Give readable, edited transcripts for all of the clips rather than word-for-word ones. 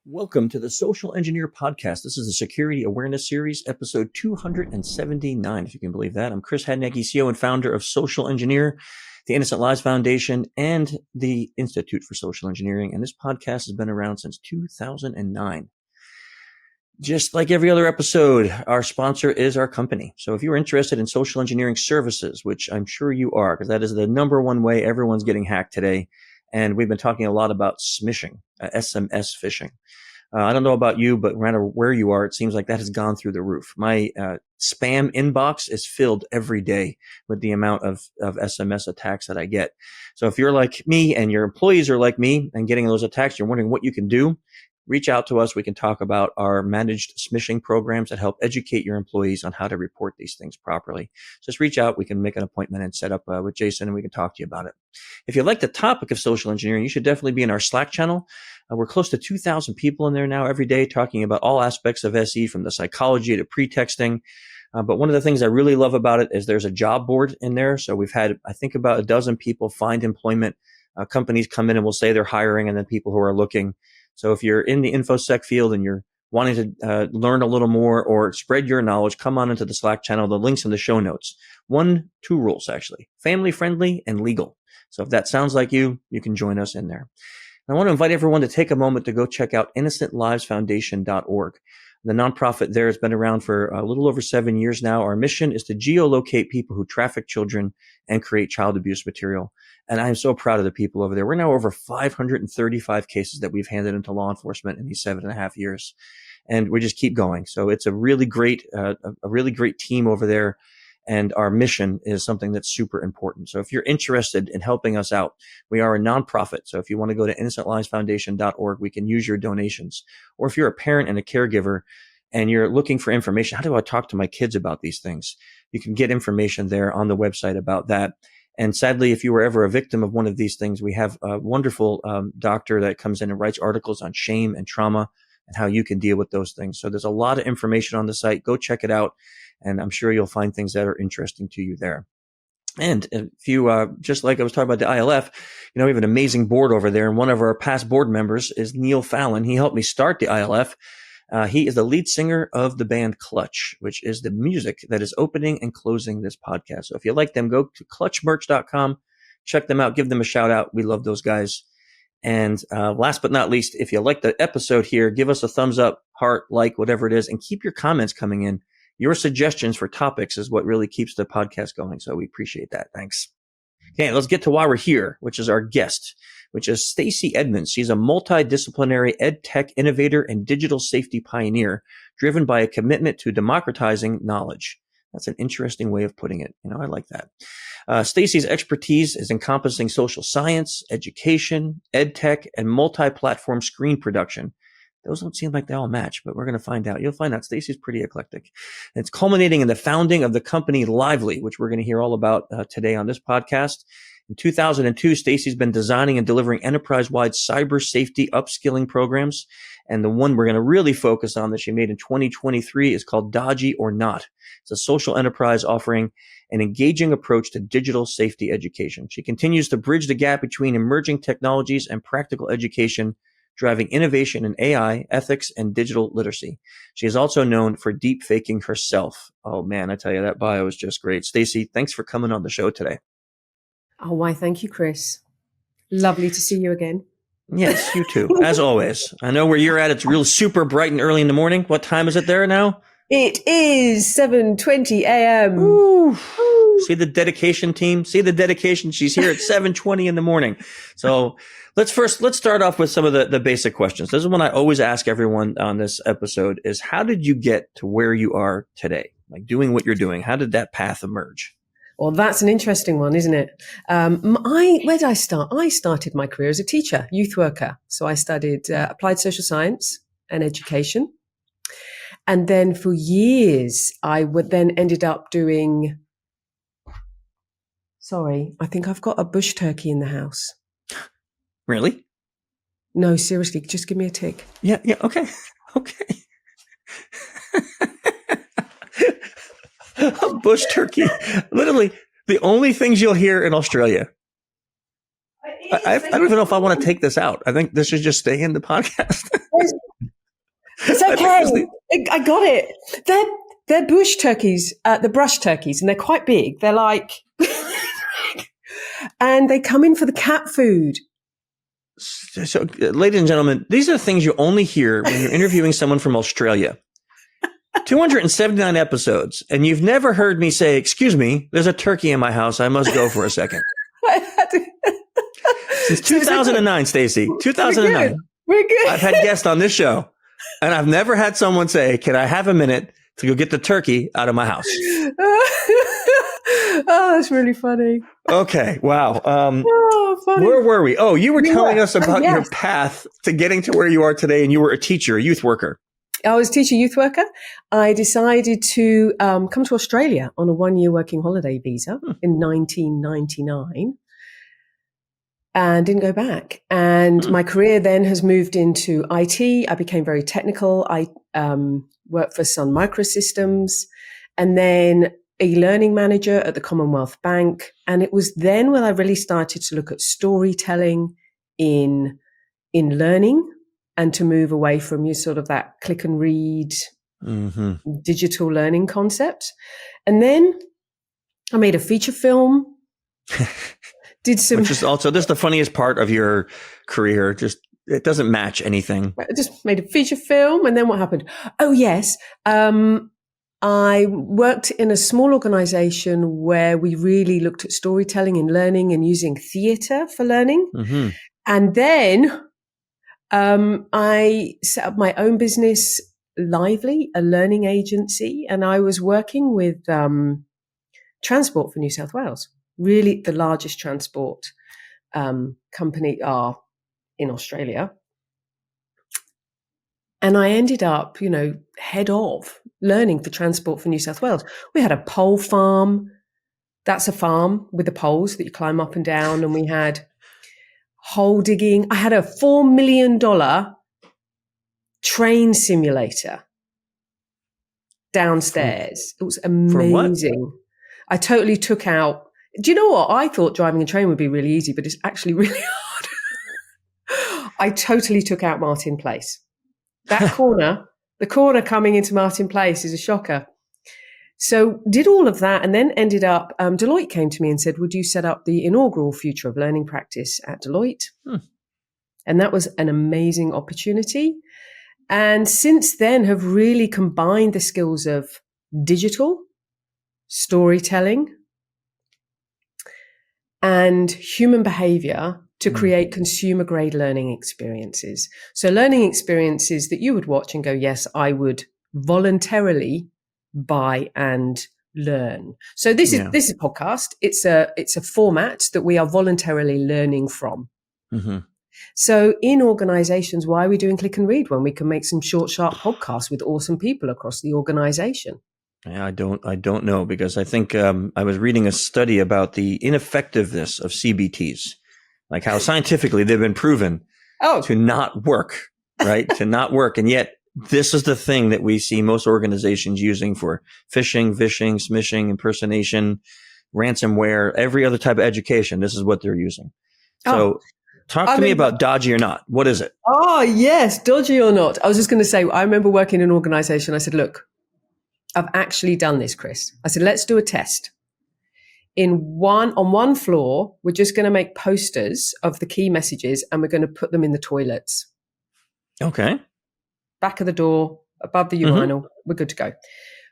Welcome to the Social Engineer Podcast. This is the Security Awareness Series, episode 279, if you can believe that. I'm Chris Hadnacki, CEO and founder of Social Engineer, the Innocent Lives Foundation, and the Institute for Social Engineering. And this podcast has been around since 2009. Just like every other episode, our sponsor is our company. So if you're interested in social engineering services, which I'm sure you are, because that is the number one way everyone's getting hacked today. And we've been talking a lot about smishing, SMS phishing. I don't know about you, but no matter where you are, it seems like that has gone through the roof. My spam inbox is filled every day with the amount of SMS attacks that I get. So if you're like me and your employees are like me and getting those attacks, you're wondering what you can do, reach out to us. We can talk about our managed smishing programs that help educate your employees on how to report these things properly. Just reach out. We can make an appointment and set up with Jason, and we can talk to you about it. If you like the topic of social engineering, you should definitely be in our Slack channel. We're close to 2,000 people in there now every day talking about all aspects of SE, from the psychology to pretexting. But one of the things I really love about it is there's a job board in there. So we've had, I think, about a dozen people find employment. Companies come in and will say they're hiring, and then people who are looking. So if you're in the InfoSec field and you're wanting to learn a little more or spread your knowledge, come on into the Slack channel. The link's in the show notes. Two rules, actually. Family friendly and legal. So if that sounds like you, you can join us in there. And I want to invite everyone to take a moment to go check out innocentlivesfoundation.org. The nonprofit there has been around for a little over 7 years now. Our mission is to geolocate people who traffic children and create child abuse material. And I'm so proud of the people over there. We're now over 535 cases that we've handed into law enforcement in these 7.5 years. And we just keep going. So it's a really great team over there. And our mission is something that's super important. So if you're interested in helping us out, we are a nonprofit. So if you want to go to innocentlivesfoundation.org, we can use your donations. Or if you're a parent and a caregiver and you're looking for information, how do I talk to my kids about these things? You can get information there on the website about that. And sadly, if you were ever a victim of one of these things, we have a wonderful doctor that comes in and writes articles on shame and trauma and how you can deal with those things. So there's a lot of information on the site. Go check it out. And I'm sure you'll find things that are interesting to you there. And if you, just like I was talking about the ILF, we have an amazing board over there. And one of our past board members is Neil Fallon. He helped me start the ILF. He is the lead singer of the band Clutch, which is the music that is opening and closing this podcast. So if you like them, go to clutchmerch.com, check them out, give them a shout out. We love those guys. And last but not least, if you like the episode here, give us a thumbs up, heart, like, whatever it is, and keep your comments coming in. Your suggestions for topics is what really keeps the podcast going. So we appreciate that. Thanks. Okay, let's get to why we're here, which is our guest, which is Stacey Edmonds. She's a multi-disciplinary EdTech innovator and digital safety pioneer driven by a commitment to democratizing knowledge. That's an interesting way of putting it. I like that. Stacey's expertise is encompassing social science, education, EdTech, and multi-platform screen production. Those don't seem like they all match, but we're going to find out. You'll find out Stacey's pretty eclectic. And it's culminating in the founding of the company Lively, which we're going to hear all about today on this podcast. In 2002, Stacey's been designing and delivering enterprise-wide cyber safety upskilling programs. And the one we're going to really focus on that she made in 2023 is called Dodgy or Not. It's a social enterprise offering an engaging approach to digital safety education. She continues to bridge the gap between emerging technologies and practical education, driving innovation in AI, ethics, and digital literacy. She is also known for deepfaking herself. Oh man, I tell you, that bio is just great. Stacey, thanks for coming on the show today. Oh, why, thank you, Chris. Lovely to see you again. Yes, you too, as always. I know where you're at. It's real super bright and early in the morning. What time is it there now? It is 7:20 a.m. Ooh. See the dedication, team? See the dedication? She's here at 7:20 in the morning. So let's start off with some of the basic questions. This is one I always ask everyone on this episode is, how did you get to where you are today? Like doing what you're doing? How did that path emerge? Well, that's an interesting one, isn't it? Where did I start? I started my career as a teacher, youth worker. So I studied applied social science and education. And then for years, I ended up doing... Sorry, I think I've got a bush turkey in the house. Really? No, seriously, just give me a tick. Yeah, okay. A bush turkey. Literally the only things you'll hear in Australia. I don't even know if I want to take this out. I think this should just stay in the podcast. It's okay. I got it. They're bush turkeys, the brush turkeys, and they're quite big. They're like, and they come in for the cat food. So, ladies and gentlemen, these are the things you only hear when you're interviewing someone from Australia. 279 episodes, and you've never heard me say, "Excuse me, there's a turkey in my house. I must go for a second." Since 2009, Stacey, 2009. We're good. I've had guests on this show, and I've never had someone say, "Can I have a minute to go get the turkey out of my house?" Oh, that's really funny. Okay, wow. Funny. Where were we? Oh, you were telling us about your path to getting to where you are today, and you were a teacher, a youth worker. I was a teacher, youth worker. I decided to come to Australia on a 1-year working holiday visa in 1999 and didn't go back. And my career then has moved into IT. I became very technical. I worked for Sun Microsystems and then a learning manager at the Commonwealth Bank. And it was then when I really started to look at storytelling in learning, and to move away from sort of that click and read digital learning concept. And then I made a feature film, did some... Which is also, this is the funniest part of your career. Just, it doesn't match anything. I just made a feature film. And then what happened? Oh, yes. I worked in a small organization where we really looked at storytelling and learning and using theater for learning. Mm-hmm. And then I set up my own business, Lively, a learning agency, and I was working with Transport for New South Wales, really the largest transport company in Australia. And I ended up, head of learning for Transport for New South Wales. We had a pole farm. That's a farm with the poles that you climb up and down, and we had hole digging. I had a $4 million train simulator downstairs. It was amazing. I totally took out. Do you know what? I thought driving a train would be really easy, but it's actually really hard. I totally took out Martin Place. That corner, the corner coming into Martin Place is a shocker. So did all of that and then ended up, Deloitte came to me and said, would you set up the inaugural Future of Learning practice at Deloitte? And that was an amazing opportunity. And since then have really combined the skills of digital, storytelling, and human behavior to create consumer grade learning experiences. So learning experiences that you would watch and go, yes, I would voluntarily buy and learn. So this is a podcast. It's a format that we are voluntarily learning from. Mm-hmm. So in organizations, why are we doing click and read when we can make some short, sharp podcasts with awesome people across the organization? Yeah, I don't know, because I think I was reading a study about the ineffectiveness of CBTs, like how scientifically they've been proven to not work, right? To not work. And yet this is the thing that we see most organizations using for phishing, vishing, smishing, impersonation, ransomware, every other type of education. This is what they're using. So talk to me about Dodgy or not. What is it? Oh, yes. Dodgy or not. I was just going to say, I remember working in an organization. I said, look, I've actually done this, Chris. I said, let's do a test. On one floor, we're just going to make posters of the key messages and we're going to put them in the toilets. Okay. Back of the door, above the urinal, we're good to go.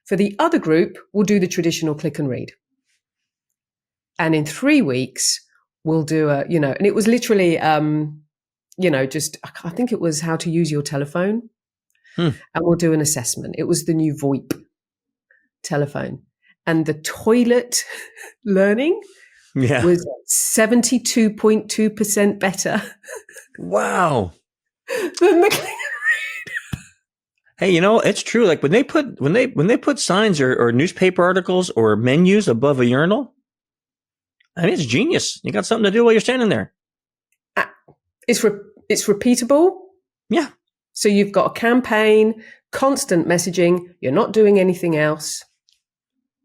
For the other group, we'll do the traditional click and read. And in 3 weeks, we'll do and it was literally, just, I think it was how to use your telephone. And we'll do an assessment. It was the new VoIP telephone. And the toilet learning was 72.2% better. Wow. Than the click. Hey, it's true. Like when they put signs or newspaper articles or menus above a urinal, I mean, it's genius. You got something to do while you're standing there. It's repeatable. Yeah. So you've got a campaign, constant messaging. You're not doing anything else.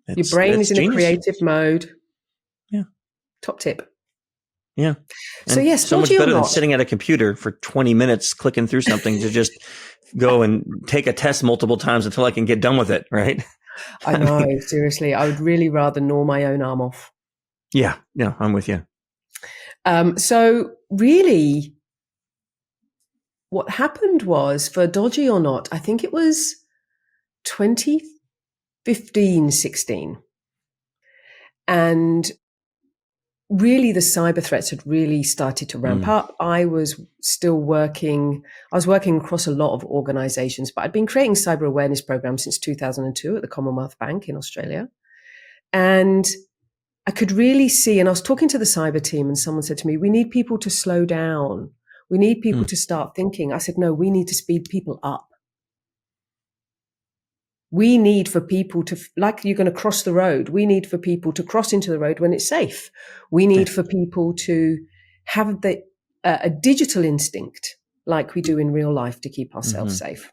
Your brain is in a creative mode. Yeah. Top tip. Yeah. And so much better than sitting at a computer for 20 minutes clicking through something to just go and take a test multiple times until I can get done with it, right? I know, seriously. I would really rather gnaw my own arm off. Yeah, I'm with you. So really, what happened was, for Dodgy or Not, I think it was 2015, 16. And really the cyber threats had really started to ramp up. I was working across a lot of organizations, but I'd been creating cyber awareness programs since 2002 at the Commonwealth Bank in Australia. And I could really see, and I was talking to the cyber team, and someone said to me, we need people to slow down. We need people to start thinking. I said, no, we need to speed people up. We need for people to, like you're going to cross the road, we need for people to cross into the road when it's safe. We need for people to have a digital instinct like we do in real life to keep ourselves safe.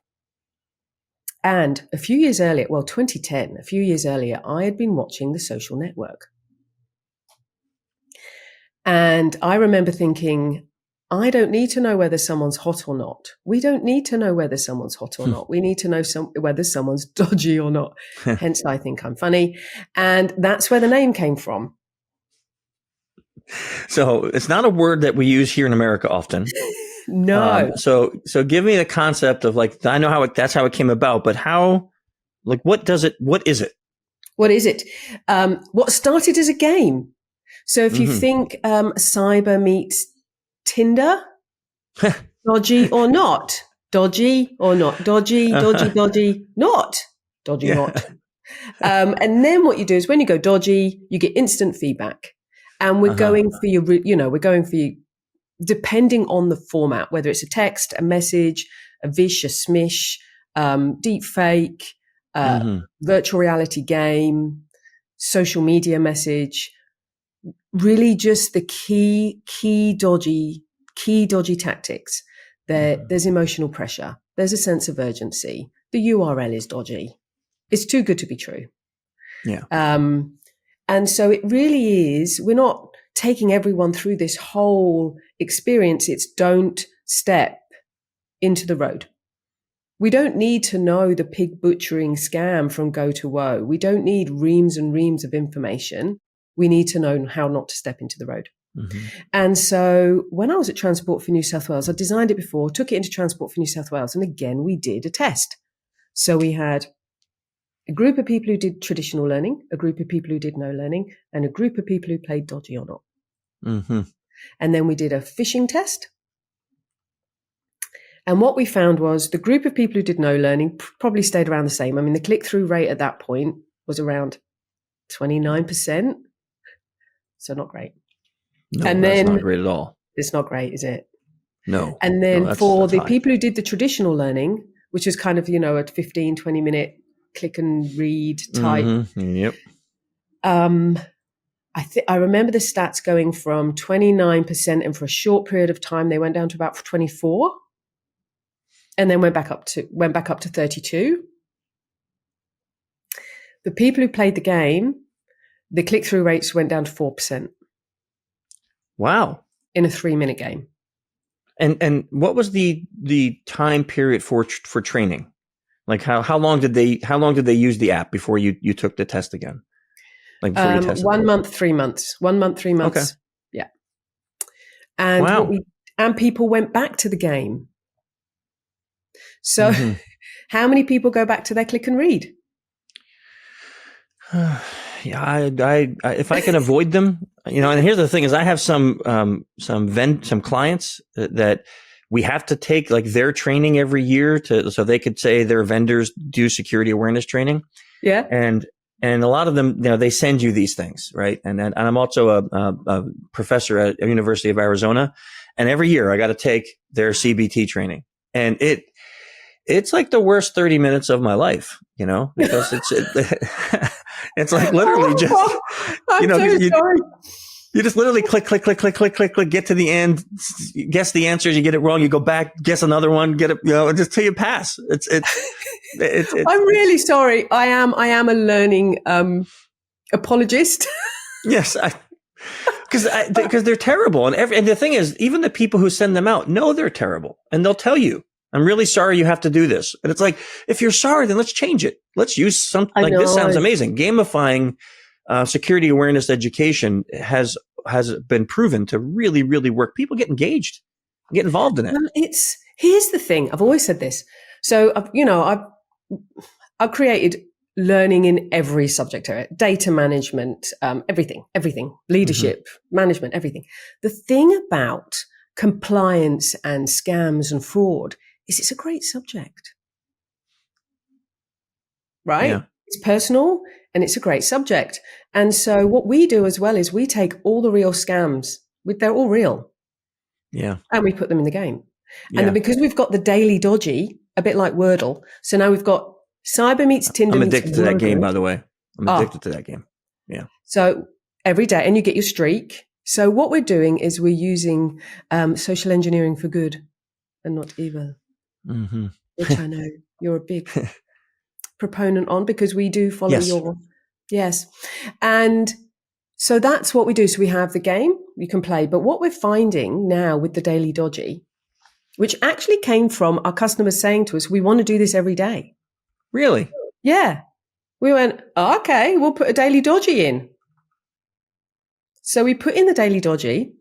And a few years earlier, 2010, a few years earlier, I had been watching The Social Network. And I remember thinking, I don't need to know whether someone's hot or not. We don't need to know whether someone's hot or not. We need to know whether someone's dodgy or not. Hence, I think I'm funny. And that's where the name came from. So it's not a word that we use here in America often. No. So give me the concept of, like, I know that's how it came about, but how, like, what is it? What is it? What started as a game. So if you think cyber meets Tinder, dodgy or not, dodgy or not, dodgy, not, dodgy, not. And then what you do is when you go dodgy, you get instant feedback. And we're going for you, depending on the format, whether it's a text, a message, a vish, a smish, deep fake, virtual reality game, social media message. Really just the key dodgy tactics. There's emotional pressure. There's a sense of urgency. The URL is dodgy. It's too good to be true. Yeah. And so it really is, we're not taking everyone through this whole experience. It's don't step into the road. We don't need to know the pig butchering scam from go to woe. We don't need reams and reams of information. We need to know how not to step into the road. And so when I was at Transport for New South Wales, I designed it before, took it into Transport for New South Wales. And again, we did a test. So we had a group of people who did traditional learning, a group of people who did no learning, and a group of people who played dodgy or not. And then we did a phishing test. And what we found was the group of people who did no learning probably stayed around the same. I mean, the click-through rate at that point was around 29%. So not great. No, and that's then, not great at all. It's not great, is it? No. And then that's for the high. people who did the traditional learning, which is kind of, a 15, 20-minute click and read type. Yep. I remember the stats going from 29%, and for a short period of time, they went down to about 24, and then went back up to 32. The people who played the game, the click-through rates went down to 4%. Wow. In a 3-minute game. And what was the time period for training? Like how long did they use the app before you took the test again? Like before you tested 1 month, 3 months. 1 month, 3 months. Okay. Yeah. And wow. And people went back to the game. So how many people go back to their click and read? Yeah, I if I can avoid them, and here's the thing is I have some clients that we have to take like their training every year so they could say their vendors do security awareness training. Yeah. And a lot of them, they send you these things, right? And I'm also a professor at the University of Arizona, and every year I got to take their CBT training, and it's like the worst 30 minutes of my life, because it's like literally just, sorry. You just literally click, get to the end, guess the answers, you get it wrong, you go back, guess another one, get it, just till you pass. It's I'm really sorry. I am a learning apologist. Yes, because they're terrible, and the thing is, even the people who send them out know they're terrible, and they'll tell you, I'm really sorry you have to do this. And it's like, if you're sorry, then let's change it. Let's use something like this. Sounds amazing. Gamifying security awareness education has been proven to really, really work. People get engaged, get involved in it. Well, here's the thing. I've always said this. So, I've created learning in every subject area, data management, everything, leadership, management, everything. The thing about compliance and scams and fraud is it's a great subject, right? Yeah. It's personal and it's a great subject. And so what we do as well is we take all the real scams, they're all real. Yeah. And we put them in the game. Yeah. And then because we've got the daily dodgy, a bit like Wordle, so now we've got cyber meets Tinder. I'm addicted to that game, by the way. I'm addicted to that game. Yeah. So every day, and you get your streak. So what we're doing is we're using social engineering for good and not evil, which I know you're a big proponent on, because we do follow yes. And so that's what we do. So we have the game you can play. But what we're finding now with the daily dodgy, which actually came from our customers saying to us, we want to do this every day. Really? Yeah. We went, okay, we'll put a daily dodgy in. So we put in the daily dodgy,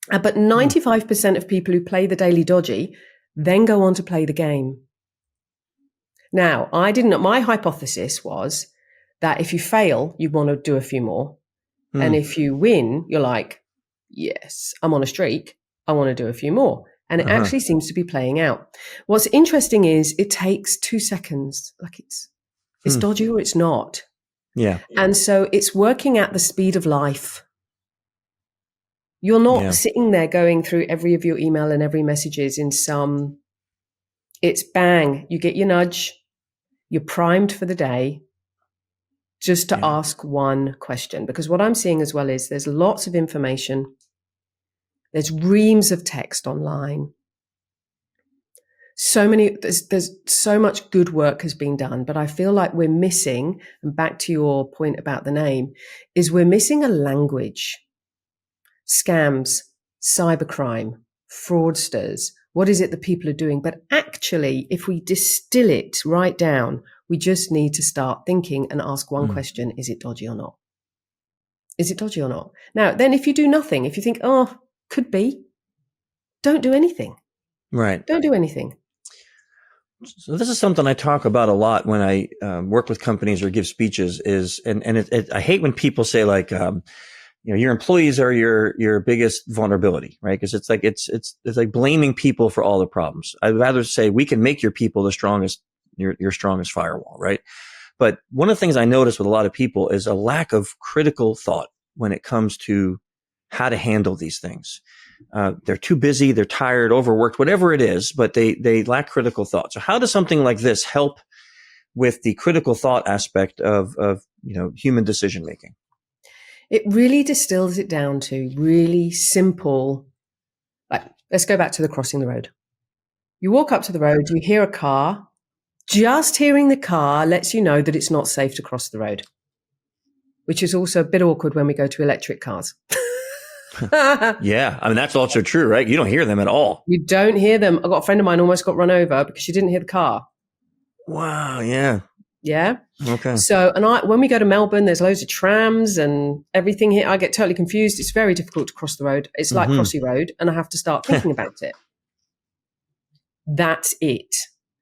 but 95% of people who play the daily dodgy then go on to play the game. Now, my hypothesis was that if you fail, you want to do a few more. And if you win, you're like, yes, I'm on a streak. I want to do a few more. And it actually seems to be playing out. What's interesting is it takes 2 seconds. Like it's dodgy or it's not. Yeah. And so it's working at the speed of life. You're not sitting there going through every of your email and every messages it's bang. You get your nudge. You're primed for the day just to ask one question. Because what I'm seeing as well is there's lots of information. There's reams of text online. There's so much good work has been done, but I feel like we're missing, and back to your point about the name, is we're missing a language. Scams, cybercrime, fraudsters. What is it that people are doing? But actually, if we distill it right down, we just need to start thinking and ask one question. Is it dodgy or not? Is it dodgy or not? Now, then if you do nothing, if you think, could be, don't do anything. Right. Don't do anything. So this is something I talk about a lot when I work with companies or give speeches I hate when people say like, your employees are your biggest vulnerability, right? Because it's like blaming people for all the problems. I'd rather say we can make your people your strongest firewall, right? But one of the things I notice with a lot of people is a lack of critical thought when it comes to how to handle these things. They're too busy, they're tired, overworked, whatever it is, but they lack critical thought. So how does something like this help with the critical thought aspect of human decision making? It really distills it down to really simple. Like, let's go back to the crossing the road. You walk up to the road, you hear a car. Just hearing the car lets you know that it's not safe to cross the road, which is also a bit awkward when we go to electric cars. Yeah. I mean, that's also true, right? You don't hear them at all. You don't hear them. I got a friend of mine almost got run over because she didn't hear the car. Wow. Yeah. Yeah. Okay. So, when we go to Melbourne, there's loads of trams and everything here. I get totally confused. It's very difficult to cross the road. It's like Crossy Road, and I have to start thinking about it. That's it.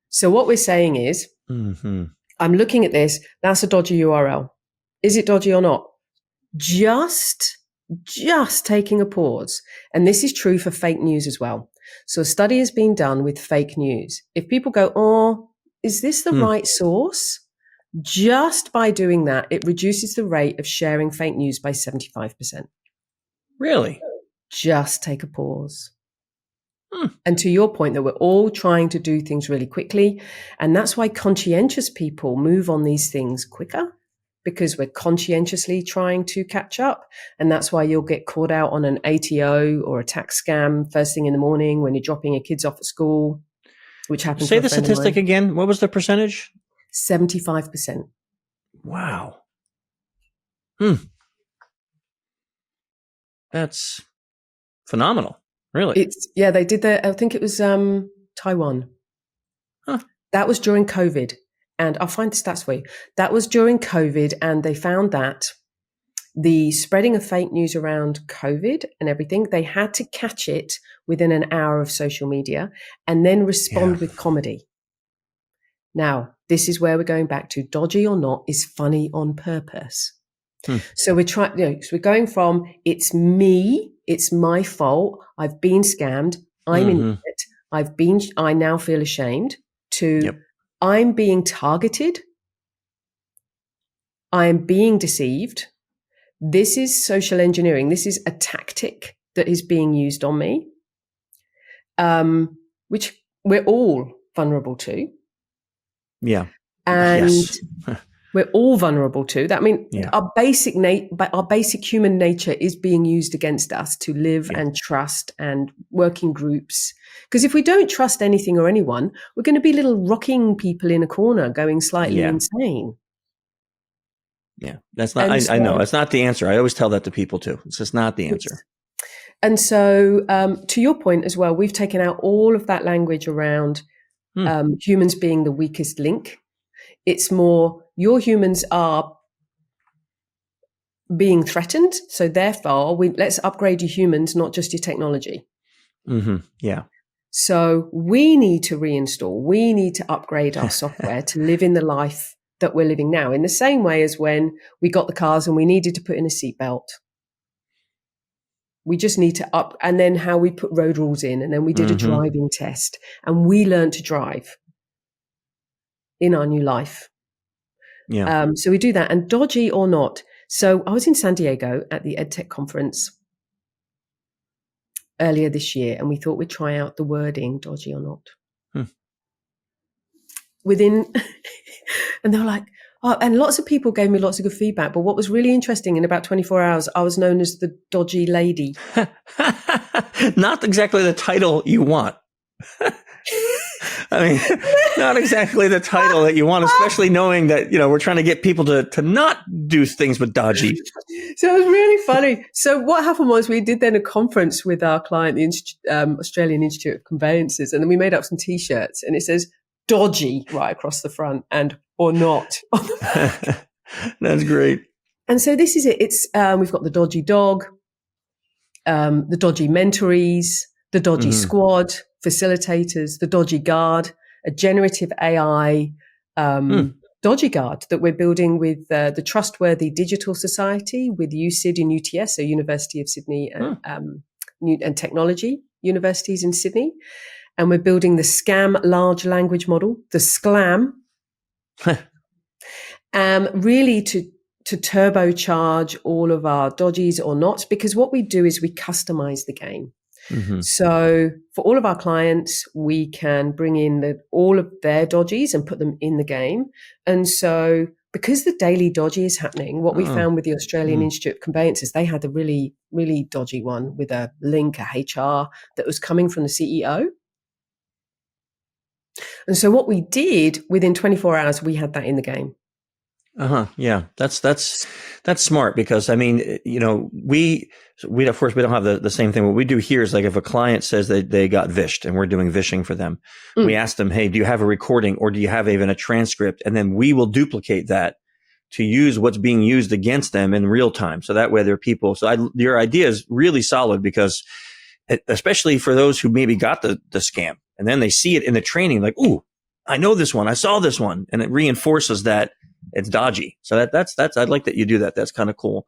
So what we're saying is, I'm looking at this. That's a dodgy URL. Is it dodgy or not? Just taking a pause. And this is true for fake news as well. So a study has been done with fake news. If people go, is this the right source? Just by doing that, it reduces the rate of sharing fake news by 75%. Really? Just take a pause. And to your point that we're all trying to do things really quickly. And that's why conscientious people move on these things quicker, because we're conscientiously trying to catch up. And that's why you'll get caught out on an ATO or a tax scam first thing in the morning when you're dropping your kids off at school, which happens. Say the statistic again. What was the percentage? 75%. Wow. That's phenomenal. Really? They did I think it was Taiwan. Huh. That was during COVID. And I'll find the stats for you. That was during COVID. And they found that the spreading of fake news around COVID and everything, they had to catch it within an hour of social media and then respond with comedy. Now, this is where we're going back to dodgy or not is funny on purpose. So we're trying, so we're going from it's me, it's my fault, I've been scammed, I'm in it, I now feel ashamed, to I'm being targeted, I'm being deceived. This is social engineering. This is a tactic that is being used on me, which we're all vulnerable to. Yeah. And we're all vulnerable to that. I mean, our basic human nature is being used against us to live and trust and work in groups. Because if we don't trust anything or anyone, we're going to be little rocking people in a corner going slightly insane. Yeah, that's not, I know it's not the answer. I always tell that to people too. It's just not the answer. And so, to your point as well, we've taken out all of that language around humans being the weakest link. It's more, your humans are being threatened. So therefore, let's upgrade your humans, not just your technology. Yeah. So we need to reinstall, we need to upgrade our software to live in the life that we're living now, in the same way as when we got the cars and we needed to put in a seatbelt. We just need to and then how we put road rules in, and then we did a driving test, and we learned to drive in our new life. Yeah. So we do that, and dodgy or not. So I was in San Diego at the EdTech conference earlier this year, and we thought we'd try out the wording dodgy or not. And they were like, oh, and lots of people gave me lots of good feedback. But what was really interesting, in about 24 hours, I was known as the dodgy lady. Not exactly the title you want. I mean, not exactly the title that you want, especially knowing that, we're trying to get people to not do things with dodgy. So it was really funny. So what happened was we did then a conference with our client, the Australian Institute of Conveyances, and then we made up some T-shirts, and it says dodgy right across the front and or not. That's great. And so this is it. It's we've got the dodgy dog, the dodgy mentorees, the dodgy squad, facilitators, the dodgy guard, a generative AI dodgy guard that we're building with the Trustworthy Digital Society, with USyd in UTS, so University of Sydney and Technology Universities in Sydney. And we're building the SCAM large language model, the SCLAM, really to turbocharge all of our dodgies or not, because what we do is we customize the game. So for all of our clients, we can bring in all of their dodgies and put them in the game. And so because the daily dodgy is happening, what we found with the Australian Institute of Conveyances, they had a really, really dodgy one with a link, a HR that was coming from the CEO. And so what we did, within 24 hours, we had that in the game. Yeah, that's smart, because I mean, we of course we don't have the same thing. What we do here is, like, if a client says that they got vished and we're doing vishing for them, we ask them, hey, do you have a recording, or do you have even a transcript? And then we will duplicate that to use what's being used against them in real time. So that way there are people. So your idea is really solid, because especially for those who maybe got the scam and then they see it in the training, like, ooh, I know this one, I saw this one, and it reinforces that it's dodgy. So that's I'd like that you do that. That's kind of cool.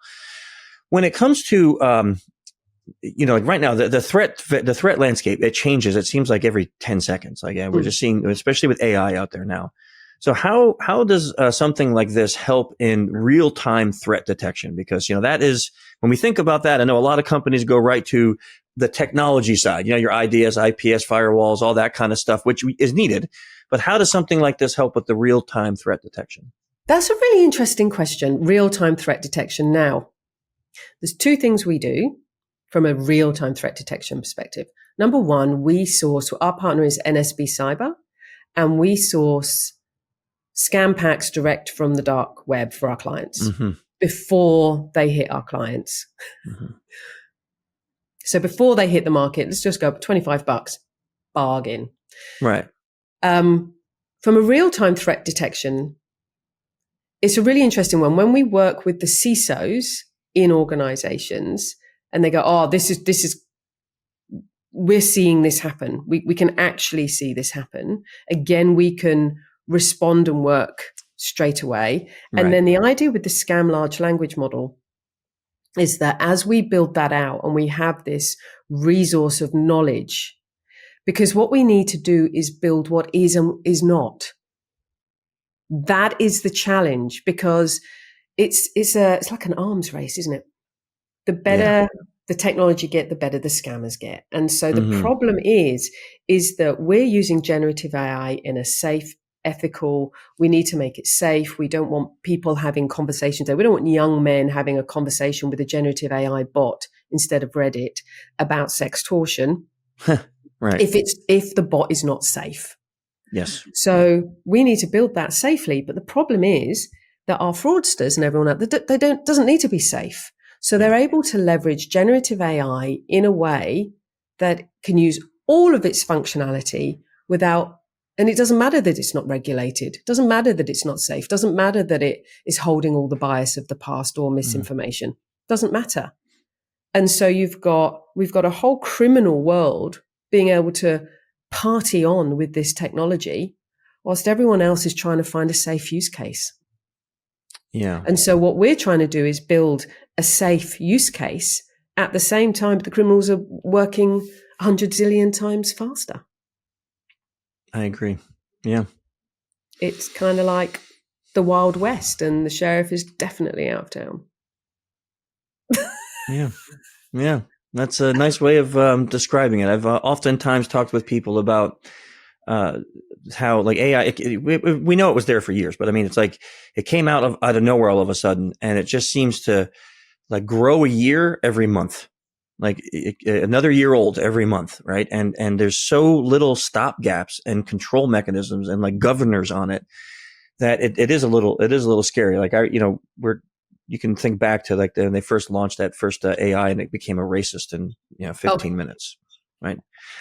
When it comes to like right now, the threat landscape, it changes. It seems like every 10 seconds. Like, we're just seeing, especially with AI out there now. So how does something like this help in real time threat detection? Because that is, when we think about that, I know a lot of companies go right to the technology side. Your IDS, IPS, firewalls, all that kind of stuff, which is needed. But how does something like this help with the real time threat detection? That's a really interesting question, real-time threat detection. Now, there's two things we do from a real-time threat detection perspective. Number one, we source, our partner is NSB Cyber, and we source scam packs direct from the dark web for our clients before they hit our clients. So before they hit the market, let's just go $25, bargain. Right. from a real-time threat detection, it's a really interesting one. When we work with the CISOs in organizations and they go, oh, this is, we're seeing this happen. We can actually see this happen. Again, we can respond and work straight away. And then the idea with the scam large language model is that as we build that out and we have this resource of knowledge, because what we need to do is build what is and is not. That is the challenge, because it's like an arms race, isn't it? The better the technology get, the better the scammers get. And so the problem is that we're using generative AI in a safe, ethical, we need to make it safe. We don't want people having conversations there. We don't want young men having a conversation with a generative AI bot instead of Reddit about sextortion. Right. If the bot is not safe. Yes. So we need to build that safely. But the problem is that our fraudsters and everyone else, doesn't need to be safe. So they're able to leverage generative AI in a way that can use all of its functionality without, and it doesn't matter that it's not regulated. It doesn't matter that it's not safe. It doesn't matter that it is holding all the bias of the past or misinformation. It doesn't matter. And so we've got a whole criminal world being able to party on with this technology whilst everyone else is trying to find a safe use case. Yeah. And so what we're trying to do is build a safe use case at the same time the criminals are working 100 zillion times faster. I agree. Yeah. It's kind of like the Wild West, and the sheriff is definitely out of town. Yeah. Yeah. That's a nice way of describing it. I've oftentimes talked with people about how like AI, we know it was there for years, but I mean, it's like it came out of nowhere all of a sudden, and it just seems to like grow a year every month, like another year old every month, right? And there's so little stop gaps and control mechanisms and like governors on it that it is a little scary. Like you can think back to like when they first launched that first AI, and it became a racist in 15 minutes, right?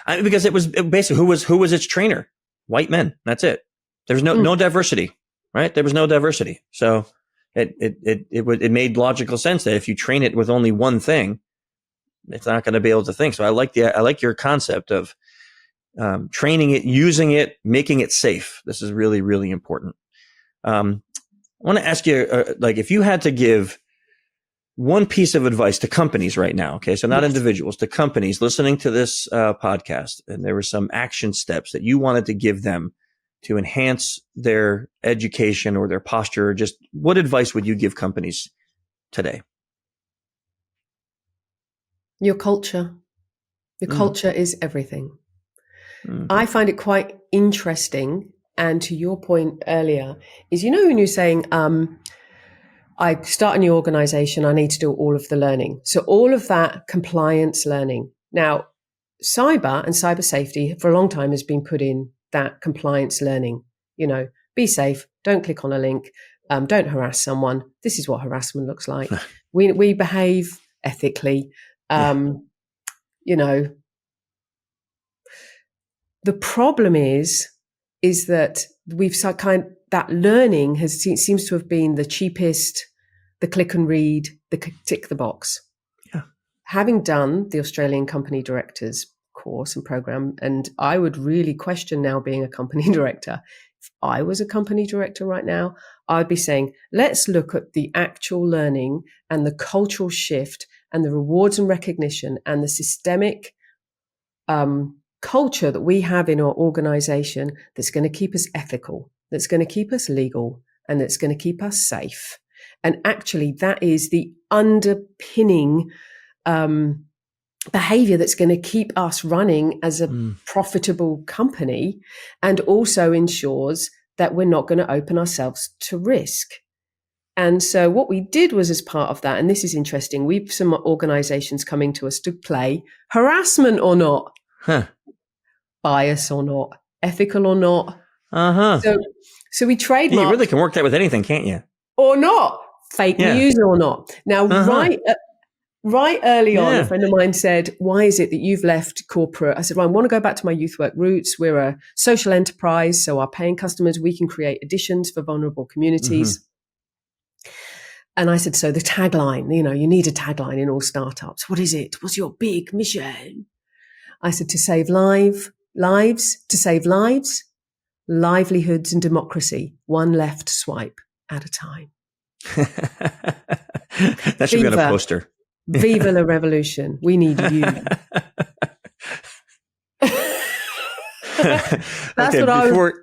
Because it was basically who was its trainer? White men. That's it. There was no diversity, right? There was no diversity. So it made logical sense that if you train it with only one thing, it's not going to be able to think. So I like your concept of training it, using it, making it safe. This is really, really important. I want to ask you, like, if you had to give one piece of advice to companies right now, okay, so not individuals, to companies listening to this podcast, and there were some action steps that you wanted to give them to enhance their education or their posture, or just what advice would you give companies today? Your culture. Your culture is everything. I find it quite interesting. And to your point earlier is, when you're saying, I start a new organization, I need to do all of the learning. So all of that compliance learning. Now, cyber and cyber safety for a long time has been put in that compliance learning. Be safe, don't click on a link, don't harass someone. This is what harassment looks like. we behave ethically. The problem is that that learning seems to have been the cheapest, the click and read, the tick the box. Yeah. Having done the Australian Company Directors course and program, and I would really question now being a company director. If I was a company director right now, I'd be saying, let's look at the actual learning and the cultural shift and the rewards and recognition and the systemic culture that we have in our organization that's going to keep us ethical, that's going to keep us legal, and that's going to keep us safe. And actually, that is the underpinning behavior that's going to keep us running as a profitable company, and also ensures that we're not going to open ourselves to risk. And so what we did was, as part of that, and this is interesting, we've some organizations coming to us to play harassment or not. Bias or not, ethical or not. So we trademark. You really can work that with anything, can't you? Or not, fake news or not. Now, right early on, a friend of mine said, why is it that you've left corporate? I said, well, I want to go back to my youth work roots. We're a social enterprise. So our paying customers, we can create additions for vulnerable communities. Mm-hmm. And I said, so the tagline, you need a tagline in all startups. What is it? What's your big mission? I said, to save lives, livelihoods and democracy, one left swipe at a time. That should be on a poster. Viva la revolution. We need you. That's okay, what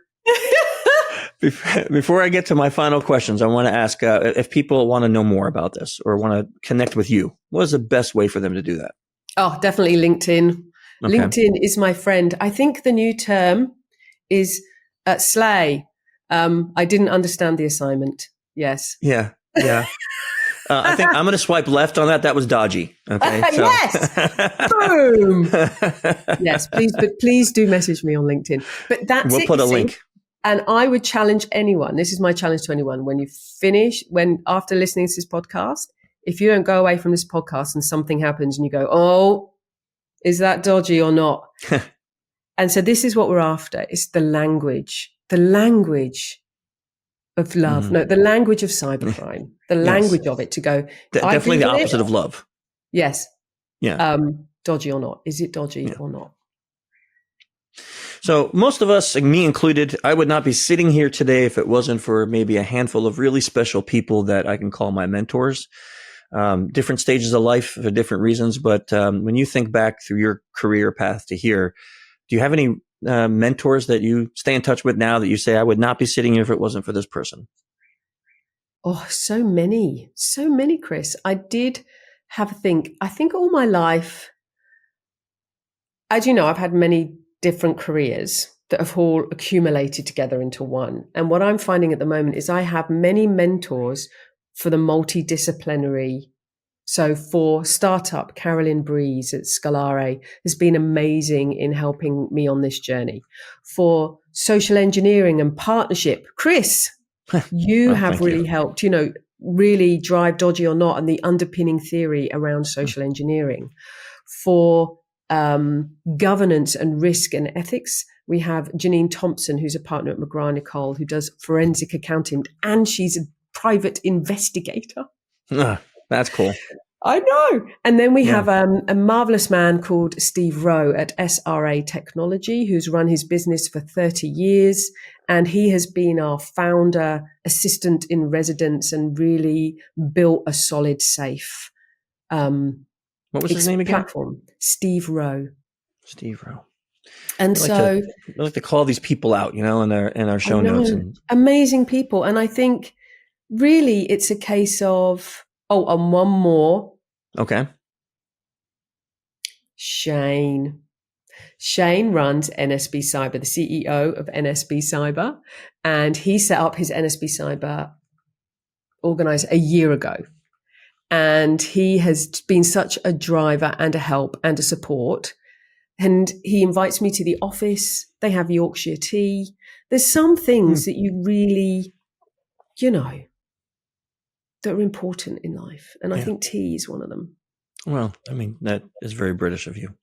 before I get to my final questions, I want to ask if people want to know more about this or want to connect with you, what is the best way for them to do that? Oh, definitely LinkedIn. Okay. LinkedIn is my friend. I think the new term is slay. I didn't understand the assignment. Yes. Yeah. I think I'm going to swipe left on that. That was dodgy. Okay. So. Yes. Boom. Yes. Please do message me on LinkedIn. But we'll put a link. And I would challenge anyone. This is my challenge to anyone. When you finish, after listening to this podcast, if you don't go away from this podcast and something happens and you go, oh, is that dodgy or not? And so this is what we're after. It's the language of love. No, the language of cybercrime, the language of it to go. Definitely the opposite of love. Yes. Yeah. Dodgy or not? Is it dodgy or not? So most of us, me included, I would not be sitting here today if it wasn't for maybe a handful of really special people that I can call my mentors. Different stages of life for different reasons. But when you think back through your career path to here, do you have any mentors that you stay in touch with now that you say, I would not be sitting here if it wasn't for this person? Oh, so many, Chris. I did have a think. I think all my life, as you know, I've had many different careers that have all accumulated together into one. And what I'm finding at the moment is I have many mentors for the multi-disciplinary. So for startup, Carolyn Breeze at Scalare has been amazing in helping me on this journey. For social engineering and partnership, Chris, you have really helped, really drive Dodgy or Not and the underpinning theory around social engineering. For governance and risk and ethics, we have Janine Thompson, who's a partner at McGrath-Nicole, who does forensic accounting, and she's a private investigator. That's cool. I know. And then we have a marvelous man called Steve Rowe at SRA Technology, who's run his business for 30 years. And he has been our founder, assistant in residence, and really built a solid safe. What was his name again? Platform. Steve Rowe. Steve Rowe. And I like to call these people out, in our show notes. Amazing people. And I think really it's a case of, and one more. Okay. Shane runs NSB Cyber, the CEO of NSB Cyber. And he set up his NSB Cyber organizer a year ago. And he has been such a driver and a help and a support. And he invites me to the office. They have Yorkshire tea. There's some things that you really, that are important in life. And I think tea is one of them. Well, that is very British of you.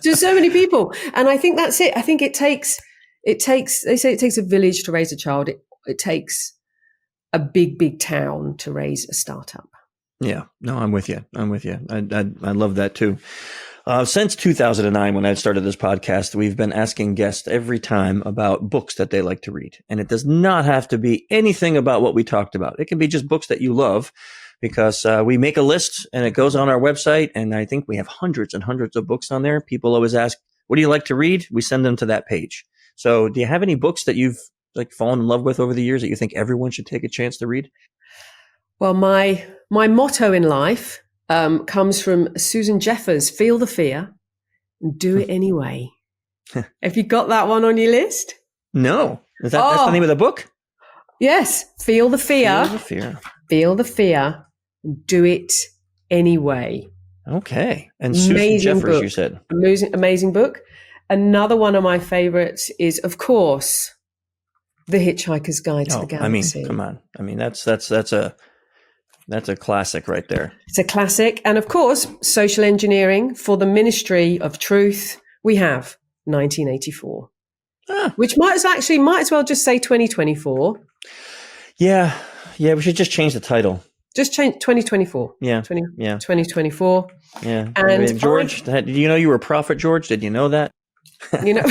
There's so many people. And I think that's it. I think it takes, they say it takes a village to raise a child. It takes a big town to raise a startup. Yeah, no, I'm with you. I love that too. Since 2009, when I started this podcast, we've been asking guests every time about books that they like to read. And it does not have to be anything about what we talked about. It can be just books that you love, because we make a list and it goes on our website. And I think we have hundreds and hundreds of books on there. People always ask, what do you like to read? We send them to that page. So do you have any books that you've fallen in love with over the years that you think everyone should take a chance to read? Well, my motto in life comes from Susan Jeffers: feel the fear and do it anyway. Have you got that one on your list? No. That's the name of the book? Yes. Feel the fear. Feel the fear and do it anyway. Okay. And Susan Jeffers, you said. Amazing book. Another one of my favorites is, of course, The Hitchhiker's Guide to the Galaxy. Come on. That's a That's a classic right there. It's a classic. And of course, social engineering for the Ministry of Truth. We have 1984, which might as well just say 2024. Yeah. We should just change the title. Just change 2024. Yeah. 2024. Yeah. And George, did you know you were a prophet, George? Did you know that? You know,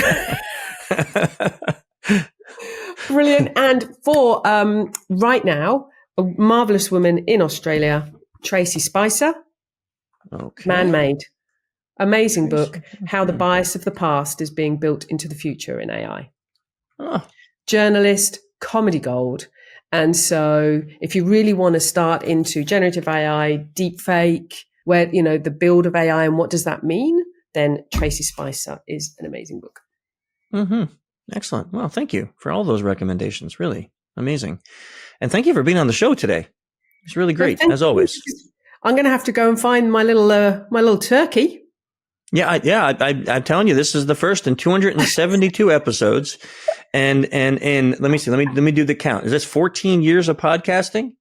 brilliant. And for right now, a marvelous woman in Australia, Tracy Spicer, Man-Made. Amazing book, How the Bias of the Past is Being Built into the Future in AI. Journalist, comedy gold. And so if you really want to start into generative AI, deepfake, where, the build of AI and what does that mean, then Tracy Spicer is an amazing book. Mm-hmm. Excellent. Well, thank you for all those recommendations. Really amazing. And thank you for being on the show today. It's really great, as always. I'm going to have to go and find my little turkey. I'm telling you, this is the first in 272 episodes. And let me see. Let me do the count. Is this 14 years of podcasting?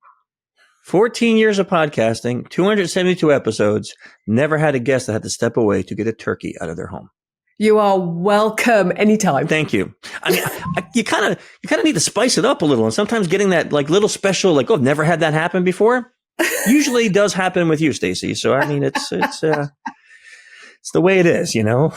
14 years of podcasting, 272 episodes. Never had a guest that had to step away to get a turkey out of their home. You are welcome anytime. Thank you. I mean, you kind of need to spice it up a little, and sometimes getting that little special, I've never had that happen before. Usually does happen with you, Stacey. So I mean, it's the way it is, So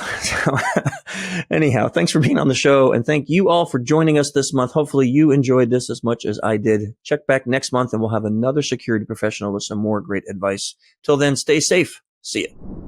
anyhow, thanks for being on the show, and thank you all for joining us this month. Hopefully you enjoyed this as much as I did. Check back next month and we'll have another security professional with some more great advice. Till then, stay safe. See ya.